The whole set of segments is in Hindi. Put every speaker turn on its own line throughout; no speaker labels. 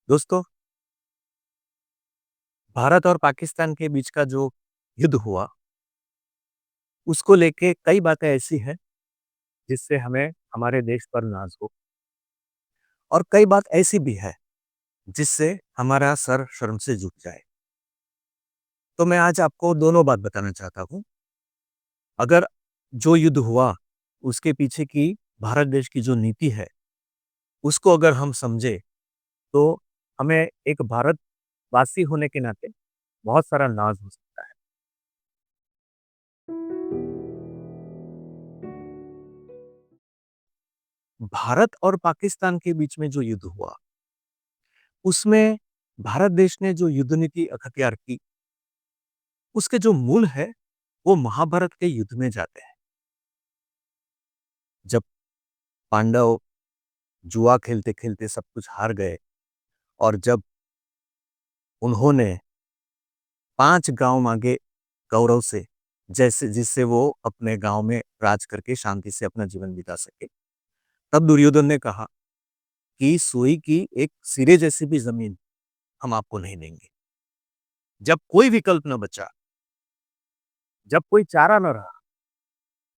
दोस्तों, भारत और पाकिस्तान के बीच का जो युद्ध हुआ, उसको लेके कई बातें ऐसी हैं जिससे हमें हमारे देश पर नाज़ हो और कई बात ऐसी भी है जिससे हमारा सर शर्म से झुक जाए। तो मैं आज आपको दोनों बात बताना चाहता हूँ। अगर जो युद्ध हुआ, उसके पीछे की भारत देश की जो नीति है, उसको अगर हम समझे तो हमें एक भारतवासी होने के नाते बहुत सारा नाज़ हो सकता है। भारत और पाकिस्तान के बीच में जो युद्ध हुआ, उसमें भारत देश ने जो युद्ध नीति अख्तियार की, उसके जो मूल है, वो महाभारत के युद्ध में जाते हैं। जब पांडव जुआ खेलते-खेलते सब कुछ हार गए और जब उन्होंने 5 गाँव माँगे कौरव से, जैसे जिससे वो अपने गाँव में राज करके शांति से अपना जीवन बिता सके। तब दुर्योधन ने कहा कि सुई की एक सिरे जैसी भी ज़मीन हम आपको नहीं देंगे। जब कोई विकल्प न बचा, जब कोई चारा न रहा,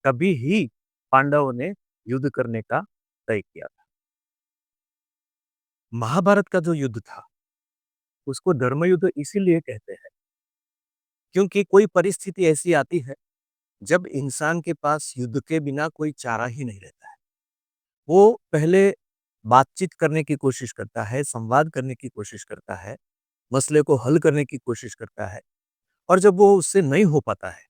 तभी ही पांडवों ने युद्ध करने का तय किया था। महाभारत का जो युद्ध था, उसको धर्मयुद्ध इसीलिए कहते हैं, क्योंकि कोई परिस्थिति ऐसी आती है, जब इंसान के पास युद्ध के बिना कोई चारा ही नहीं रहता है। वो पहले बातचीत करने की कोशिश करता है, संवाद करने की कोशिश करता है, मसले को हल करने की कोशिश करता है और जब वो उससे नहीं हो पाता है,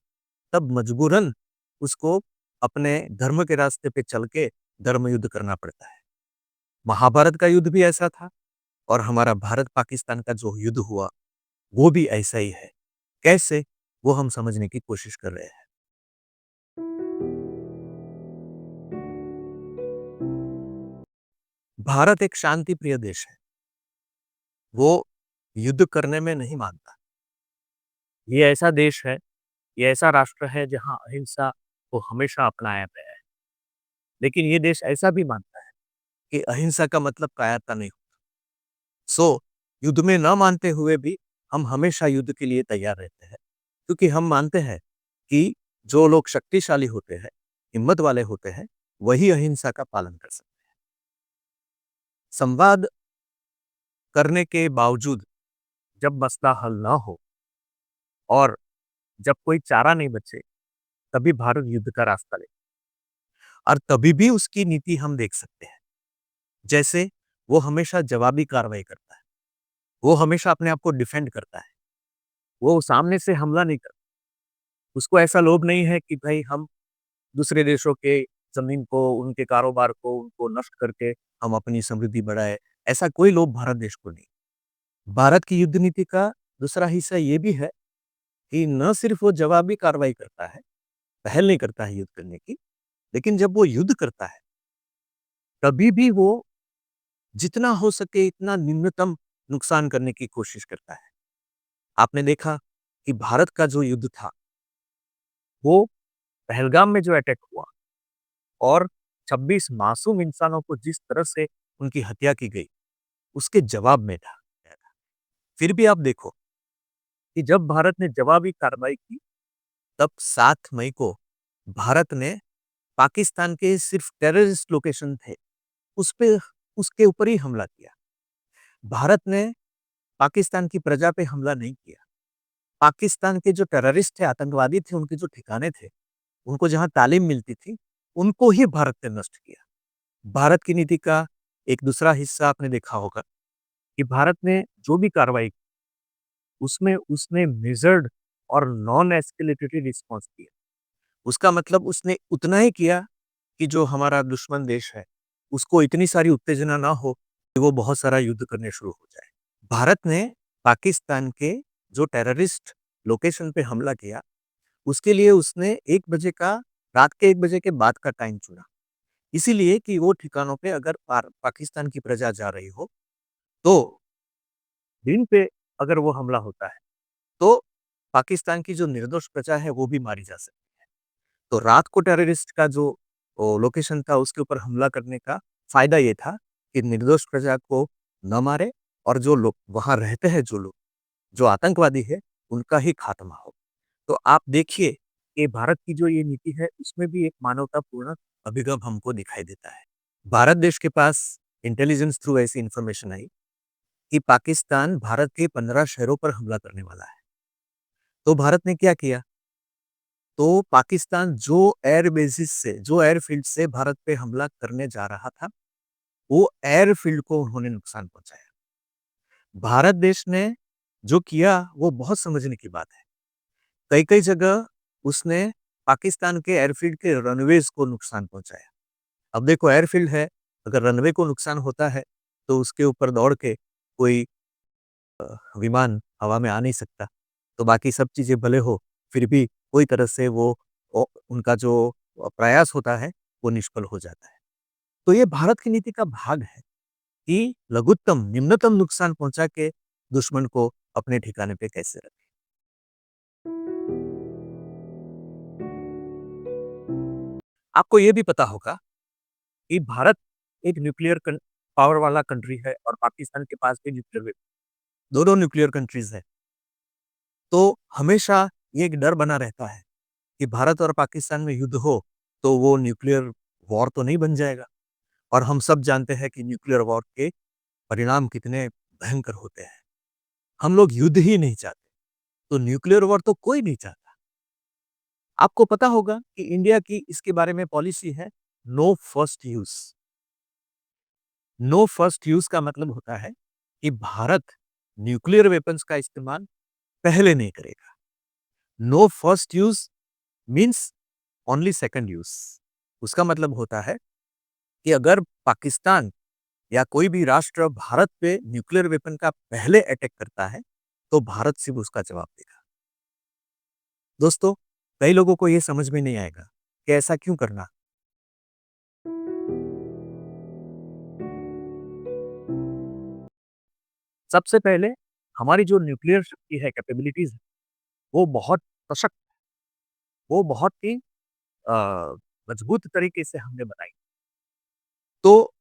तब मजबूरन उसको अपने धर्म के रास्ते पे चल के धर्म युद्ध करना पड़ता है। महाभारत का युद्ध भी ऐसा था और हमारा भारत-पाकिस्तान का जो युद्ध हुआ, वो भी ऐसा ही है। कैसे? वो हम समझने की कोशिश कर रहे हैं। भारत एक शांति प्रिय देश है। वो युद्ध करने में नहीं मानता। ये ऐसा देश है, ये ऐसा राष्ट्र है जहाँ अहिंसा को हमेशा अपनाया गया है। लेकिन ये देश ऐसा भी मानता है कि अहिंसा का मतलब कायरता नहीं। सो युद्ध में न मानते हुए भी हम हमेशा युद्ध के लिए तैयार रहते हैं, क्योंकि हम मानते हैं कि जो लोग शक्तिशाली होते हैं, हिम्मत वाले होते हैं, वही अहिंसा का पालन कर सकते हैं। संवाद करने के बावजूद जब मसला हल ना हो और जब कोई चारा नहीं बचे, तभी भारत युद्ध का रास्ता ले और तभी भी उसकी नीति हम देख सकते हैं। जैसे वो हमेशा जवाबी कार्रवाई करता है, वो हमेशा अपने आप को डिफेंड करता है, वो सामने से हमला नहीं करता। उसको ऐसा लोभ नहीं है कि भाई हम दूसरे देशों के ज़मीन को, उनके कारोबार को, उनको नष्ट करके हम अपनी समृद्धि बढ़ाएँ, ऐसा कोई लोभ भारत देश को नहीं। भारत की युद्ध नीति का दूसरा हिस्सा ये भी है कि न सिर्फ़ वो जवाबी कार्रवाई करता है, पहल नहीं करता है युद्ध करने की, लेकिन जब वो युद्ध करता है, कभी भी वो जितना हो सके इतना न्यूनतम नुकसान करने की कोशिश करता है। आपने देखा कि भारत का जो युद्ध था, वो पहलगाम में जो अटैक हुआ और 26 मासूम इंसानों को जिस तरह से उनकी हत्या की गई, उसके जवाब में था। फिर भी आप देखो कि जब भारत ने जवाबी कार्रवाई की, तब 7 मई को भारत ने पाकिस्तान के सिर्फ टेररिस्ट लोकेशन थे, उस पे उसके ऊपर ही हमला किया। भारत ने पाकिस्तान की प्रजा पे हमला नहीं किया। पाकिस्तान के जो टेररिस्ट थे, आतंकवादी थे, उनके जो ठिकाने थे, उनको जहाँ तालीम मिलती थी, उनको ही भारत ने नष्ट किया। भारत की नीति का एक दूसरा हिस्सा आपने देखा होगा कि भारत ने जो भी कार्रवाई की, उसमें उसने मेजर्ड और नॉन एस्केलेटरी रिस्पॉन्स दिया। उसका मतलब उसने उतना ही किया कि जो हमारा दुश्मन देश है, उसको इतनी सारी उत्तेजना ना हो कि वो बहुत सारा युद्ध करने शुरू हो जाए। भारत ने पाकिस्तान के जो टेररिस्ट लोकेशन पे हमला किया, उसके लिए उसने 1 बजे का रात के 1 बजे के बाद का टाइम चुना। इसीलिए कि वो ठिकानों पे अगर पाकिस्तान की प्रजा जा रही हो, तो दिन पे अगर वो हमला होता है, तो पाकिस्तान की जो निर्दोष प्रजा है, वो भी मारी जा सकती है। तो रात को टेररिस्ट का जो लोकेशन था, उसके ऊपर हमला करने का फ़ायदा ये था कि निर्दोष प्रजा को न मारे और जो लोग वहाँ रहते हैं, जो लोग, जो आतंकवादी है, उनका ही खात्मा हो। तो आप देखिए कि भारत की जो ये नीति है, उसमें भी एक मानवतापूर्ण अभिगम हमको दिखाई देता है। भारत देश के पास इंटेलिजेंस थ्रू ऐसी इंफॉर्मेशन आई कि पाकिस्तान भारत के 15 शहरों पर हमला करने वाला है। तो भारत ने क्या किया? तो पाकिस्तान जो एयर बेसिस से, जो एयरफील्ड से भारत पे हमला करने जा रहा था, वो एयरफील्ड को उन्होंने नुकसान पहुँचाया। भारत देश ने जो किया, वो बहुत समझने की बात है। कई-कई जगह उसने पाकिस्तान के एयरफील्ड के रनवेज़ को नुकसान पहुँचाया। अब देखो, एयरफील्ड है, अगर रनवे को नुकसान होता है, तो उसके ऊपर दौड़ के कोई विमान हवा में आ नहीं सकता। तो बाकी सब चीज़ें भले हो, फिर भी कोई तरह से वो उनका जो प्रयास होता है, वो निष्फल हो जाता है। तो ये भारत की नीति का भाग है कि लघुत्तम, निम्नतम नुकसान पहुँचा के दुश्मन को अपने ठिकाने पे कैसे रखें। आपको ये भी पता होगा कि भारत एक न्यूक्लियर पावर वाला कंट्री है और पाकिस्तान के पास भी न्यूक्लियर वेपन, दोनों न्यूक्लियर कंट्रीज है। तो हमेशा ये एक डर बना रहता है कि भारत और पाकिस्तान में युद्ध हो तो वो न्यूक्लियर वॉर तो नहीं बन जाएगा। और हम सब जानते हैं कि न्यूक्लियर वॉर के परिणाम कितने भयंकर होते हैं। हम लोग युद्ध ही नहीं चाहते, तो न्यूक्लियर वॉर तो कोई नहीं चाहता। आपको पता होगा कि इंडिया की इसके बारे में पॉलिसी है, no first use. No first use का मतलब होता है कि भारत न्यूक्लियर वेपन्स का इस्तेमाल पहले नहीं करेगा। No first use means only second use. उसका मतलब होता है कि अगर पाकिस्तान या कोई भी राष्ट्र भारत पे न्यूक्लियर वेपन का पहले अटैक करता है, तो भारत सिर्फ उसका जवाब देगा। दोस्तों, कई लोगों को यह समझ में नहीं आएगा कि ऐसा क्यों करना। सबसे पहले हमारी जो न्यूक्लियर शक्ति है, कैपेबिलिटीज है, वो बहुत सशक्त, वो बहुत ही अ, मजबूत तरीके से हमने बनाई। तो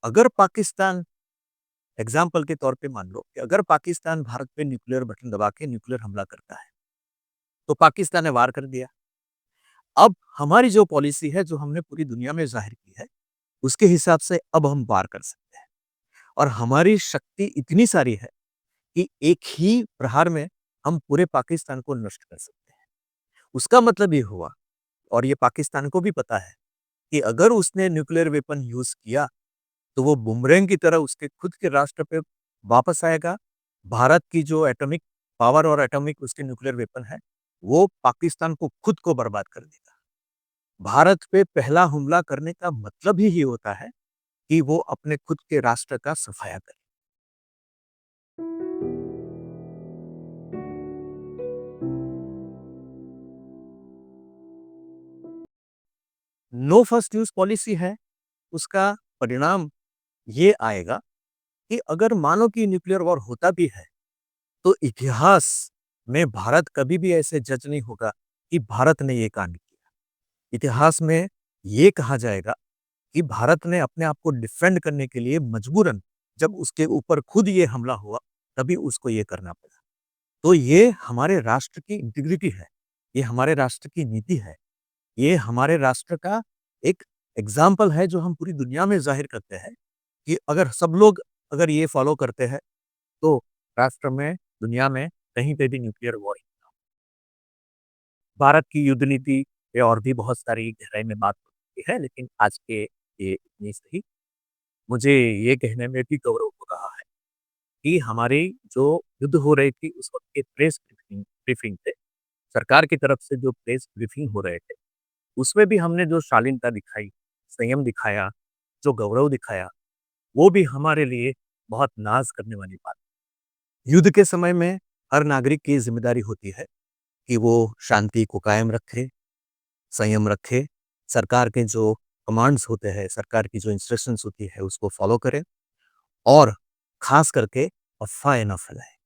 अगर पाकिस्तान, एग्जाम्पल के तौर पे मान लो कि अगर पाकिस्तान भारत पे न्यूक्लियर बटन दबा के न्यूक्लियर हमला करता है, तो पाकिस्तान ने वार कर दिया। अब हमारी जो पॉलिसी है, जो हमने पूरी दुनिया में जाहिर की है, उसके हिसाब से अब हम वार कर सकते हैं। और हमारी शक्ति इतनी सारी है कि एक ही प्रहार में हम पूरे पाकिस्तान को नष्ट कर सकते हैं। उसका मतलब ये हुआ, और ये पाकिस्तान को भी पता है, कि अगर उसने न्यूक्लियर वेपन यूज किया, तो वो बुमरैंग की तरह उसके खुद के राष्ट्र पे वापस आएगा। भारत की जो एटॉमिक पावर और एटॉमिक उसके न्यूक्लियर वेपन है, वो पाकिस्तान को खुद को बर्बाद कर देगा। भारत पे पहला हमला करने का मतलब ही ये होता है कि वो अपने खुद के राष्ट्र का सफाया करे। नो फर्स्ट यूज पॉलिसी है, उसका परिणाम ये आएगा कि अगर मानो कि न्यूक्लियर वॉर होता भी है, तो इतिहास में भारत कभी भी ऐसे जज नहीं होगा कि भारत ने ये कांड किया। इतिहास में ये कहा जाएगा कि भारत ने अपने आप को डिफेंड करने के लिए मजबूरन, जब उसके ऊपर खुद ये हमला हुआ, तभी उसको ये करना पड़ा। तो ये हमारे राष्ट्र की इंटीग्रिटी है, ये हमारे राष्ट्र की नीति है, ये हमारे राष्ट्र का एक एग्जाम्पल है, जो हम पूरी दुनिया में जाहिर करते हैं कि अगर सब लोग अगर ये फॉलो करते हैं, तो राष्ट्र में, दुनिया में कहीं पे भी न्यूक्लियर वॉर। भारत की युद्ध नीति पे और भी बहुत सारी गहराई में बात होती है, लेकिन आज के ये इतनी सही। मुझे ये कहने में भी गौरव हो रहा है कि हमारी जो युद्ध हो रही थी, उस वक्त के प्रेस ब्रीफिंग ब्रीफिंग थे, सरकार की तरफ से जो प्रेस ब्रीफिंग हो रहे थे, उसमें भी हमने जो शालीनता दिखाई, संयम दिखाया, जो गौरव दिखाया, वो भी हमारे लिए बहुत नाज करने वाली बात। युद्ध के समय में हर नागरिक की जिम्मेदारी होती है कि वो शांति को कायम रखे, संयम रखे, सरकार के जो कमांड्स होते हैं, सरकार की जो इंस्ट्रक्शंस होती है, उसको फॉलो करें, और खास करके अफ़वाहें ना फैलाएं।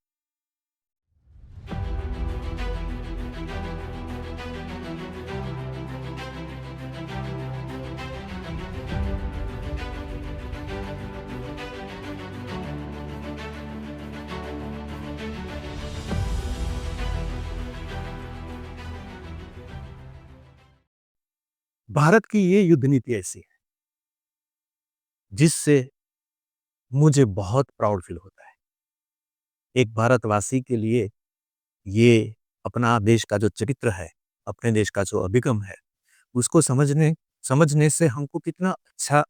भारत की ये युद्ध नीति ऐसी है जिससे मुझे बहुत प्राउड फील होता है। एक भारतवासी के लिए ये अपना देश का जो चरित्र है, अपने देश का जो अभिगम है, उसको समझने समझने से हमको कितना अच्छा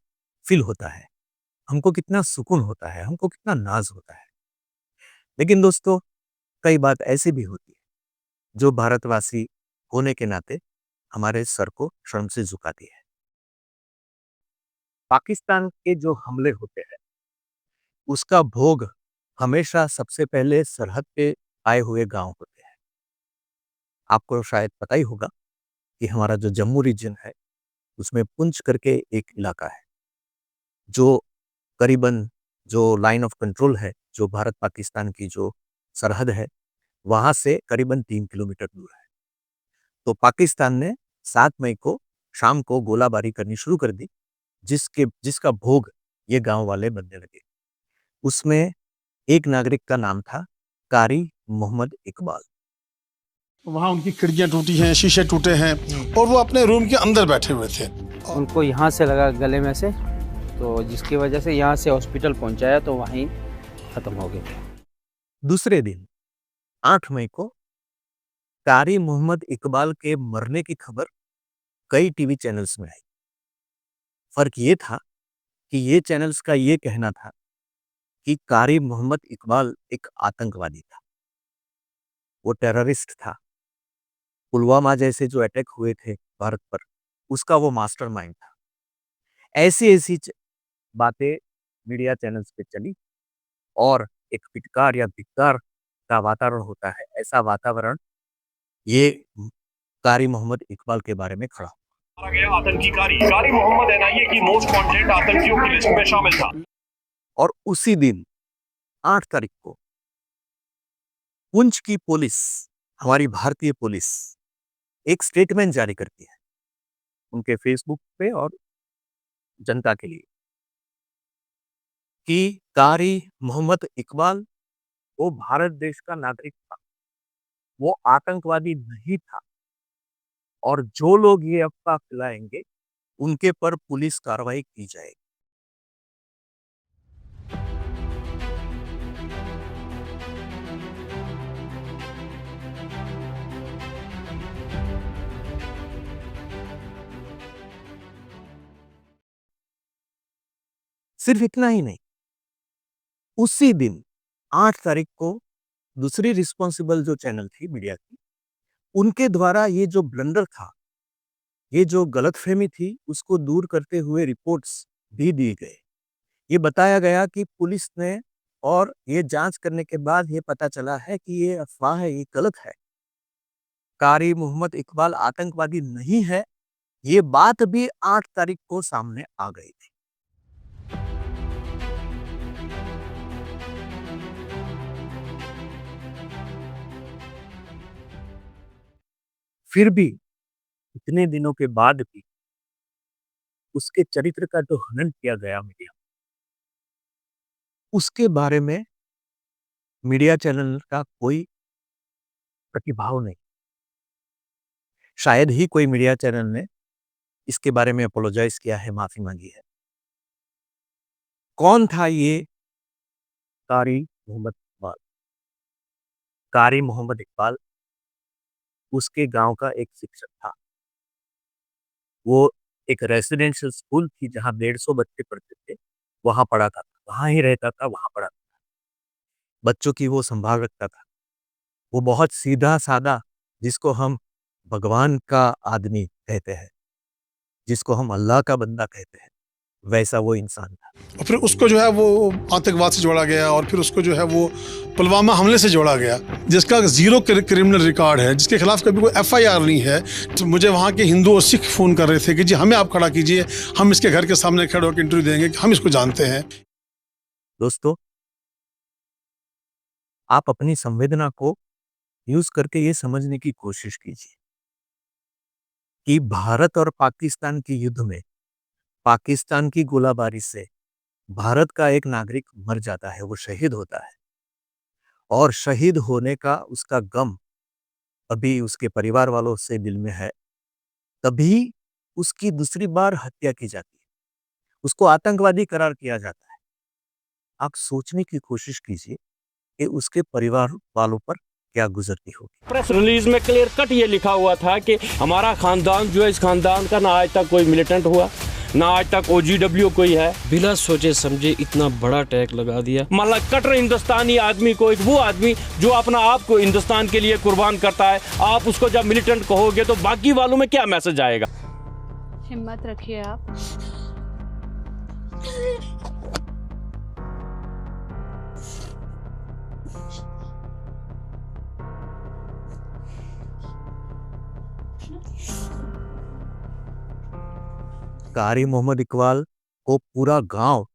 फील होता है, हमको कितना सुकून होता है, हमको कितना नाज़ होता है। लेकिन दोस्तों, कई बात ऐसी भी होती है, जो भारतवासी होने के नाते हमारे सर को शर्म से झुकाती है। पाकिस्तान के जो हमले होते हैं, उसका भोग हमेशा सबसे पहले सरहद पे आए हुए गाँव होते हैं। आपको शायद पता ही होगा कि हमारा जो जम्मू रीजन है, उसमें पुंछ करके एक इलाका है, जो करीबन जो लाइन ऑफ कंट्रोल है, जो भारत-पाकिस्तान की जो सरहद है, वहाँ से करीबन 3 किलोमीटर दूर है। तो पाकिस्तान ने 7 मई को शाम को गोलाबारी करनी शुरू कर दी, जिसका भोग ये गाँव वाले बनने लगे। उसमें एक नागरिक का नाम था कारी मोहम्मद इकबाल।
वहाँ उनकी खिड़कियाँ टूटी हैं, शीशे टूटे हैं और वो अपने रूम के अंदर बैठे हुए थे।
उनको यहाँ से लगा गले में से, तो जिसकी वजह से यहाँ से हॉस्पिटल पहुँचाया तो वहीं ख़त्म हो गए।
दूसरे दिन 8 मई को कारी मोहम्मद इकबाल के मरने की खबर कई टीवी चैनल्स में आई। फर्क ये था कि ये चैनल्स का ये कहना था कि कारी मोहम्मद इकबाल एक आतंकवादी था, वो टेररिस्ट था। पुलवामा जैसे जो अटैक हुए थे भारत पर, उसका वो मास्टरमाइंड था। ऐसी-ऐसी बातें मीडिया चैनल्स पे चली और एक फिटकार या धिक्कार का वातावरण होता है, ऐसा वातावरण ये कारी मोहम्मद इकबाल के बारे में खड़ा।
मारा गया आतंकी कारी मोहम्मद एनआईए की मोस्ट वांटेड आतंकियों की लिस्ट में शामिल था।
और उसी दिन 8 तारीख को पुंछ की पुलिस, हमारी भारतीय पुलिस, एक स्टेटमेंट जारी करती है उनके फेसबुक पे और जनता के लिए कि कारी मोहम्मद इकबाल वो भारत देश का नागरिक था, वो आतंकवादी नहीं था और जो लोग ये अफवाह फैलाएंगे उनके पर पुलिस कार्रवाई की जाएगी। सिर्फ इतना ही नहीं, उसी दिन 8 तारीख को दूसरी रिस्पॉन्सिबल जो चैनल थी मीडिया की, उनके द्वारा ये जो ब्लंडर था, ये जो गलतफहमी थी, उसको दूर करते हुए रिपोर्ट्स भी दी गए। ये बताया गया कि पुलिस ने और ये जांच करने के बाद ये पता चला है कि ये अफवाह है, ये गलत है। कारी मोहम्मद इकबाल आतंकवादी नहीं है, ये बात भी 8 तारीख को सामने आ गई थी। फिर भी इतने दिनों के बाद भी उसके चरित्र का जो हनन किया गया मीडिया, उसके बारे में मीडिया चैनल का कोई प्रतिभाव नहीं। शायद ही कोई मीडिया चैनल ने इसके बारे में अपोलोजाइज किया है, माफी मांगी है। कौन था ये कारी मोहम्मद इकबाल? कारी मोहम्मद इकबाल उसके गांव का एक शिक्षक था। वो एक रेसिडेंशियल स्कूल थी जहाँ 150 बच्चे पढ़ते थे, वहाँ पढ़ाता था, वहाँ ही रहता था, वहाँ पढ़ाता था। बच्चों की वो संभाल रखता था। वो बहुत सीधा-सादा, जिसको हम भगवान का आदमी कहते हैं, जिसको हम अल्लाह का बंदा कहते हैं, वैसा वो इंसान था।
और फिर उसको जो है वो आतंकवाद से जोड़ा गया और फिर उसको जो है वो पुलवामा हमले से जोड़ा गया, जिसका जीरो क्रिमिनल रिकॉर्ड है, जिसके खिलाफ कभी कोई एफआईआर नहीं है। तो मुझे वहाँ के हिंदू और सिख फ़ोन कर रहे थे कि जी हमें आप खड़ा कीजिए, हम इसके घर के सामने खड़े होकर इंटरव्यू देंगे, हम इसको जानते हैं।
दोस्तों, आप अपनी संवेदना को यूज़ करके ये समझने की कोशिश कीजिए कि भारत और पाकिस्तान के युद्ध में पाकिस्तान की गोलाबारी से भारत का एक नागरिक मर जाता है, वो शहीद होता है और शहीद होने का उसका गम अभी उसके परिवार वालों से दिल में है। तभी उसकी दूसरी बार हत्या की जाती है, उसको आतंकवादी करार किया जाता है। आप सोचने की कोशिश कीजिए कि उसके परिवार वालों पर क्या गुजरती होगी।
प्रेस रिलीज में क्लियर कट ये लिखा हुआ था कि हमारा खानदान जो है, इस खानदान का ना आज तक कोई मिलिटेंट हुआ, ना आज तक OGW कोई है।
बिना सोचे समझे इतना बड़ा टैग लगा दिया।
मतलब कट्टर हिंदुस्तानी आदमी को, एक वो आदमी जो अपना आप को हिंदुस्तान के लिए कुर्बान करता है, आप उसको जब मिलिटेंट कहोगे तो बाकी वालों में क्या मैसेज आएगा?
हिम्मत रखिए आप।
कारी मोहम्मद इकबाल को पूरा गांव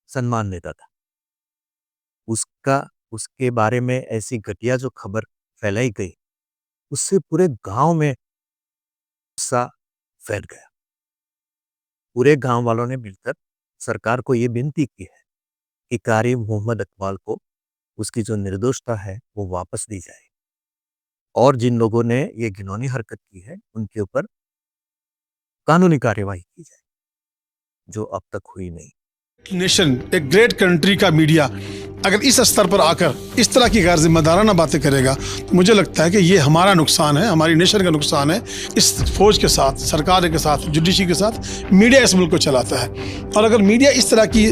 सम्मान देता था। उसके बारे में ऐसी घटिया जो खबर फैलाई गई, उससे पूरे गांव में गुस्सा फैल गया। पूरे गांव वालों ने मिलकर सरकार को यह विनती की है कि कारी मोहम्मद इकबाल को उसकी जो निर्दोषता है वो वापस दी जाए, और जिन लोगों ने ये घिनौनी हरकत की है उनके ऊपर कानूनी कार्यवाही की जाए, जो अब तक हुई नहीं।
नेशन, एक ग्रेट कंट्री का मीडिया अगर इस स्तर पर आकर इस तरह की गैर जिम्मेदाराना बातें करेगा तो मुझे लगता है कि ये हमारा नुकसान है, हमारी नेशन का नुकसान है। इस फौज के साथ, सरकार के साथ, जुडिशरी के साथ मीडिया इस मुल्क को चलाता है, और अगर मीडिया इस तरह की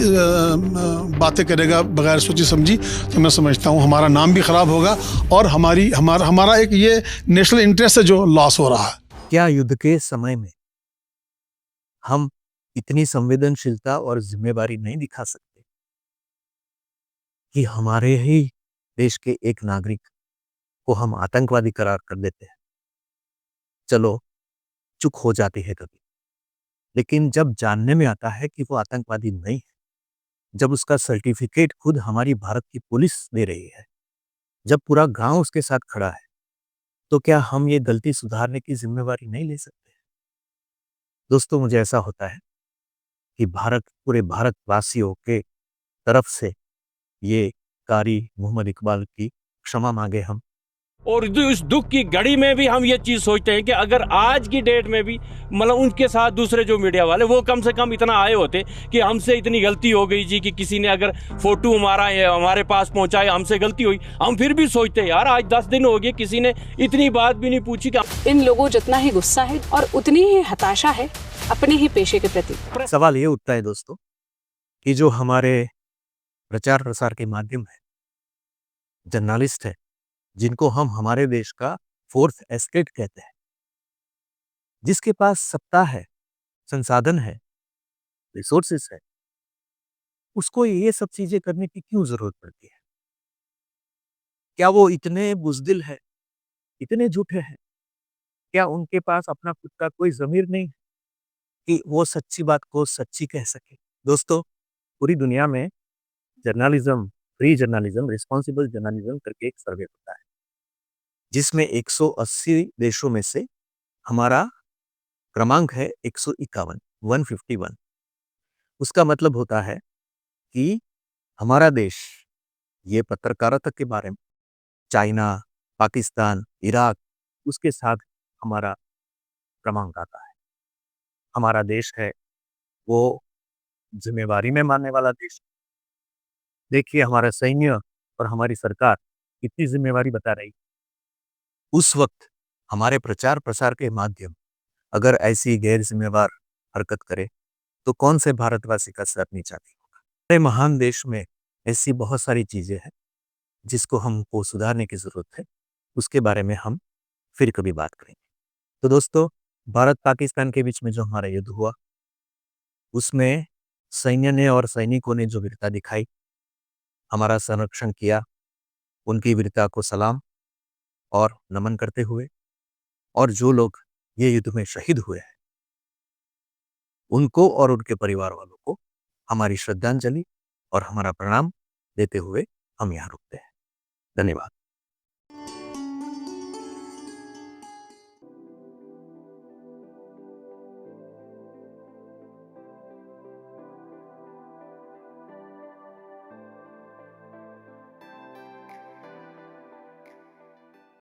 बातें करेगा बगैर सोची समझी तो मैं समझता हूँ हमारा नाम भी ख़राब होगा और हमारा एक ये नेशनल इंटरेस्ट है जो लॉस हो रहा है।
क्या युद्ध के समय में हम इतनी संवेदनशीलता और जिम्मेदारी नहीं दिखा सकते कि हमारे ही देश के एक नागरिक को हम आतंकवादी करार कर देते हैं? चलो, चूक हो जाती है कभी, लेकिन जब जानने में आता है कि वो आतंकवादी नहीं है, जब उसका सर्टिफिकेट खुद हमारी भारत की पुलिस दे रही है, जब पूरा गांव उसके साथ खड़ा है, तो क्या हम ये गलती सुधारने की जिम्मेवारी नहीं ले सकते? दोस्तों, मुझे ऐसा होता है कि पूरे भारतवासियों के तरफ से ये कारी मोहम्मद इकबाल की क्षमा मांगे हम।
और इस दुख की घड़ी में भी हम ये चीज सोचते हैं कि अगर आज की डेट में भी मतलब उनके साथ दूसरे जो मीडिया वाले वो कम से कम इतना आए होते कि हमसे इतनी गलती हो गई जी, कि किसी ने अगर फोटो हमारे पास पहुंचाया, हमसे गलती हुई, हम फिर भी सोचते हैं यार आज 10 दिन हो गए, किसी ने इतनी बात भी नहीं पूछी। कि
इन लोगों जितना ही गुस्सा है और उतनी ही हताशा है अपने ही पेशे के प्रति।
सवाल ये उठता है दोस्तों कि जो हमारे प्रचार प्रसार के माध्यम है, जर्नलिस्ट है, जिनको हम हमारे देश का फोर्थ एस्टेट कहते हैं, जिसके पास सत्ता है, संसाधन है, रिसोर्सेस है, उसको ये सब चीजें करने की क्यों जरूरत पड़ती है? क्या वो इतने बुजदिल है, इतने झूठे हैं? क्या उनके पास अपना खुद का कोई ज़मीर नहीं है कि वो सच्ची बात को सच्ची कह सके? दोस्तों, पूरी दुनिया में journalism, free journalism, responsible journalism करके एक सर्वे होता है, जिसमें 180 देशों में से हमारा क्रमांक है 151, 151। उसका मतलब होता है कि हमारा देश ये पत्रकारिता के बारे में चाइना, पाकिस्तान, इराक, उसके साथ हमारा क्रमांक आता है। हमारा देश है वो जिम्मेवारी में मानने वाला देश। देखिए हमारा सैन्य और हमारी सरकार कितनी जिम्मेवारी बता रही। उस वक्त हमारे प्रचार प्रसार के माध्यम अगर ऐसी गैर जिम्मेवार हरकत करे तो कौन से भारतवासी का सर नीचा नहीं होगा? हमारे महान देश में ऐसी बहुत सारी चीजें हैं जिसको हमको सुधारने की जरूरत है। उसके बारे में हम फिर कभी बात करेंगे। तो दोस्तों, भारत पाकिस्तान के बीच में जो हमारा युद्ध हुआ, उसमें सैन्य ने और सैनिकों ने जो वीरता दिखाई, हमारा संरक्षण किया, उनकी वीरता को सलाम और नमन करते हुए, और जो लोग ये युद्ध में शहीद हुए हैं उनको और उनके परिवार वालों को हमारी श्रद्धांजलि और हमारा प्रणाम देते हुए हम यहाँ रुकते हैं। धन्यवाद।